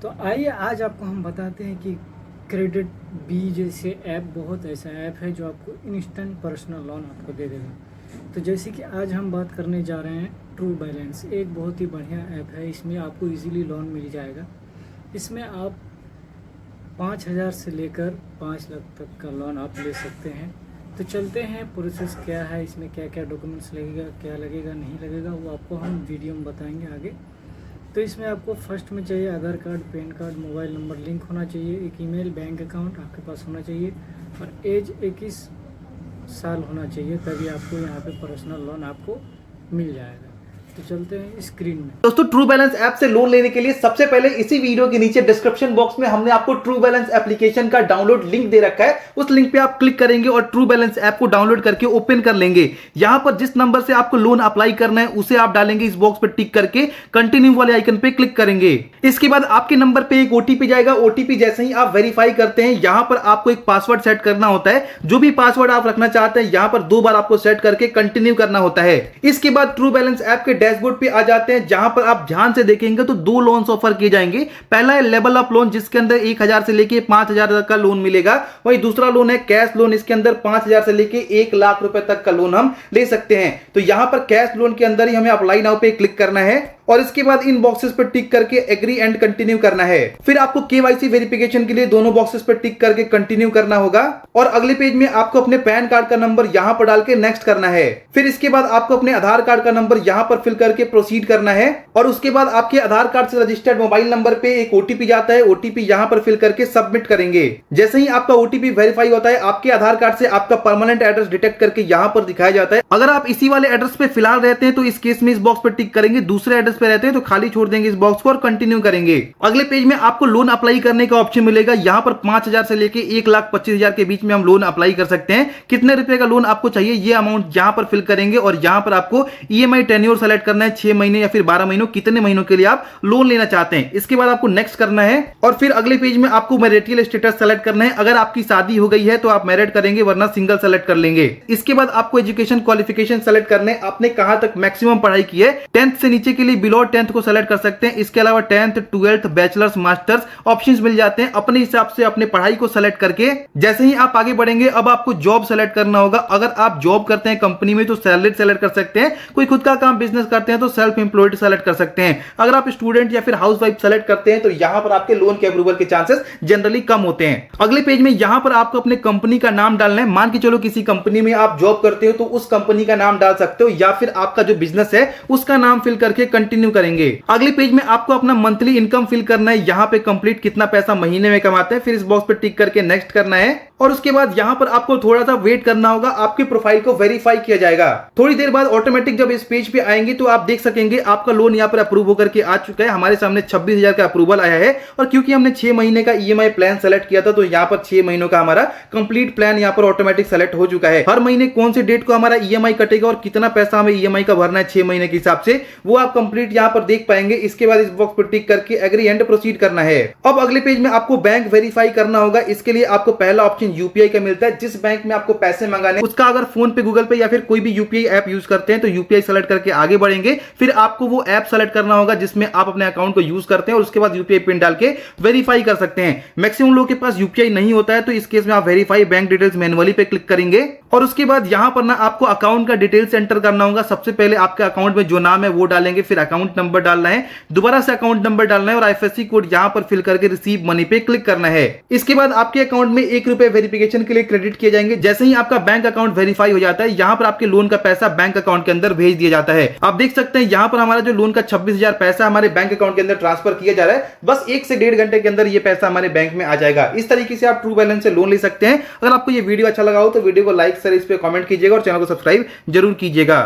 तो आइए आज आपको हम बताते हैं कि क्रेडिट बी जैसे ऐप बहुत ऐसा ऐप है जो आपको इंस्टेंट पर्सनल लोन आपको दे देगा। तो जैसे कि आज हम बात करने जा रहे हैं ट्रू बैलेंस, एक बहुत ही बढ़िया ऐप है। इसमें आपको इजीली लोन मिल जाएगा। इसमें आप 5,000 से लेकर 5 लाख तक का लोन आप ले सकते हैं। तो चलते हैं, प्रोसेस क्या है, इसमें क्या क्या डॉक्यूमेंट्स लगेगा, क्या लगेगा नहीं लगेगा, वो आपको हम वीडियो में बताएंगे आगे। तो इसमें आपको फर्स्ट में चाहिए Aadhaar card, PAN card, mobile number link होना चाहिए, एक ईमेल, बैंक अकाउंट आपके पास होना चाहिए और एज 21 साल होना चाहिए, तभी आपको यहाँ पे पर्सनल लोन आपको मिल जाएगा। तो चलते हैं स्क्रीन में। दोस्तों, ट्रू बैलेंस ऐप से लोन लेने के लिए सबसे पहले इसी वीडियो के नीचे डिस्क्रिप्शन बॉक्स में हमने आपको ट्रू बैलेंस एप्लीकेशन का डाउनलोड लिंक दे रखा है। उस लिंक पे आप क्लिक करेंगे और ट्रू बैलेंस ऐप को डाउनलोड करके ओपन कर लेंगे। यहां पर जिस नंबर से आपको लोन अप्लाई करना है उसे आप डालेंगे, इस बॉक्स पर टिक करके कंटिन्यू वाले आइकन पे क्लिक करेंगे। इसके बाद आपके नंबर पे एक ओटीपी जाएगा। ओटीपी जैसे ही आप वेरीफाई करते हैं, यहां पर आपको एक पासवर्ड सेट करना होता है। जो भी पासवर्ड आप रखना चाहते हैं यहां पर 2 बार आपको सेट करके कंटिन्यू करना होता है। इसके बाद ट्रू बैलेंस ऐप के डैशबोर्ड पे आ जाते हैं, जहां पर आप ध्यान से देखेंगे तो 2 लोन्स ऑफर किए जाएंगे। पहला है लेवल अप लोन, जिसके अंदर 1,000 से लेके 5,000 तक का लोन मिलेगा। वहीं दूसरा लोन है कैश लोन, इसके अंदर 5,000 से लेके 1 लाख रुपए तक का लोन हम ले सकते हैं। तो यहां पर कैश लोन के अंदर ही हमें अप्लाई नाउ पे क्लिक करना है और इसके बाद इन बॉक्सेस पर टिक करके एग्री एंड कंटिन्यू करना है। फिर आपको केवाईसी वेरिफिकेशन के लिए दोनों बॉक्सेस पर टिक करके कंटिन्यू करना होगा और अगले पेज में आपको अपने पैन कार्ड का नंबर यहां पर डाल के नेक्स्ट करना है। फिर इसके बाद आपको अपने आधार कार्ड का नंबर यहां पर फिल करके प्रोसीड करना है और उसके बाद आपके आधार कार्ड से रजिस्टर्ड मोबाइल नंबर पे एक ओटीपी जाता है। ओटीपी यहां पर फिल करके सबमिट करेंगे। जैसे ही आपका ओटीपी वेरीफाई होता है, आपके आधार कार्ड से आपका परमानेंट एड्रेस डिटेक्ट करके यहां पर दिखाया जाता है। अगर आप इसी वाले एड्रेस पे फिलहाल रहते हैं तो इस केस में इस बॉक्स पर टिक करेंगे। दूसरे एड्रेस पे रहते हैं तो खाली छोड़ देंगे इस बॉक्स को और कंटिन्यू करेंगे। अगले पेज में आपको लोन अप्लाई करने का ऑप्शन मिलेगा। यहां पर 5,000 से लेके 1,25,000 के बीच में हम लोन अप्लाई कर सकते हैं। कितने रुपए का लोन आपको चाहिए ये अमाउंट यहां पर फिल करेंगे और यहां पर आपको ईएमआई टेन्योर सेलेक्ट करना है, 6 महीने या फिर 12 महीनों, कितने महीनों के लिए आप लोन लेना चाहते हैं। इसके बाद आपको नेक्स्ट करना है और फिर अगले पेज में आपको मैरिटल स्टेटस सेलेक्ट करना है। अगर आपकी शादी हो गई है तो आप मैरिड करेंगे, वरना सिंगल सेलेक्ट कर लेंगे। इसके बाद आपको एजुकेशन क्वालिफिकेशन सेलेक्ट करने, आपने कहां तक मैक्सिमम पढ़ाई की है। 10th से नीचे के लिए बिलो 10th को सेलेक्ट कर सकते हैं। इसके अलावा 10th, 12th, bachelors, masters options मिल जाते हैं। अपने हिसाब से अपने पढ़ाई को सेलेक्ट करके जैसे ही आप आगे बढ़ेंगे, अब आपको जॉब सेलेक्ट करना होगा। अगर आप जॉब करते हैं कंपनी में तो सैलरी सेलेक्ट कर सकते हैं। कोई खुद का काम बिजनेस करते हैं तो सेल्फ एम्प्लॉयड सेलेक्ट कर सकते हैं। अगर आप स्टूडेंट या फिर हाउसवाइफ सेलेक्ट करते हैं तो यहां पर आपके लोन के अप्रूवल के चांसेस जनरली कम होते हैं। अगले पेज में यहां पर आपको अपने कंपनी का नाम डालना है। मान के चलो किसी कंपनी में आप जॉब करते हो तो उस कंपनी का नाम डाल सकते हो या फिर आपका जो बिजनेस है उसका नाम फिल करके कंटिन्यू करेंगे। अगले पेज में आपको अपना मंथली इनकम फिल करना है। यहां पे कंप्लीट कितना पैसा महीने में कमाते हैं, फिर इस बॉक्स पे टिक करके नेक्स्ट करना है और उसके बाद यहां पर आपको थोड़ा सा वेट करना होगा। आपके प्रोफाइल को वेरीफाई किया जाएगा। थोड़ी देर बाद ऑटोमेटिक जब इस पेज पे आएंगे तो आप देख सकेंगे आपका लोन यहां पर अप्रूव होकर के आ चुका है। हमारे सामने 26,000 का अप्रूवल आया है और क्योंकि हमने 6 महीने का ईएमआई प्लान सेलेक्ट किया था तो यहां पर 6 महीनों का हमारा कंप्लीट प्लान यहां पर ऑटोमेटिक सेलेक्ट हो चुका है। हर महीने कौन से डेट को हमारा ईएमआई कटेगा और कितना पैसा हमें ईएमआई का भरना है 6 महीने के हिसाब से, वो आप कंप्लीट यहां पर देख पाएंगे। इसके बाद इस बॉक्स पर टिक करके एग्री एंड प्रोसीड करना है। अब अगले पेज में आपको बैंक वेरीफाई करना होगा। इसके लिए आपको पहला ऑप्शन यूपीआई का मिलता है। जिस बैंक में आपको पैसे मंगाने उसका अगर फोन पे, गूगल पे या फिर कोई भी यूपीआई ऐप यूज करते हैं तो यूपीआई सेलेक्ट करके आगे बढ़ेंगे। फिर आपको वो ऐप सेलेक्ट करना होगा जिसमें आप अपने अकाउंट को यूज करते हैं और उसके बाद यूपीआई पिन डाल के वेरीफाई कर सकते हैं। मैक्सिमम लोगों के पास यूपीआई नहीं होता है तो इस केस में आप वेरीफाई बैंक डिटेल्स मैनुअली पे क्लिक करेंगे और उसके बाद यहां पर ना आपको अकाउंट का डिटेल्स एंटर करना होगा। सबसे पहले आपके अकाउंट में जो नाम है वो डालेंगे, फिर अकाउंट नंबर डालना है, दोबारा से अकाउंट नंबर डालना है और आईएफएससी कोड यहां पर फिल करके रिसीव मनी पे क्लिक करना है। इसके बाद आपके अकाउंट में 1 रुपए वेरिफिकेशन के लिए क्रेडिट किए जाएंगे। जैसे ही आपका बैंक अकाउंट वेरीफाई हो जाता है, यहां पर आपके लोन का पैसा बैंक अकाउंट के अंदर भेज दिया जाता है। आप देख सकते हैं यहां पर हमारा जो लोन का 26,000 पैसा हमारे बैंक अकाउंट के अंदर ट्रांसफर किया जा रहा है। बस 1 से 1.5 घंटे के अंदर ये पैसा हमारे बैंक में आ जाएगा। इस तरीके से आप ट्रू बैलेंस से लोन ले सकते हैं। अगर आपको ये वीडियो अच्छा लगा हो तो वीडियो को लाइक, शेयर, इस पे कमेंट कीजिएगा और चैनल को सब्सक्राइब जरूर कीजिएगा।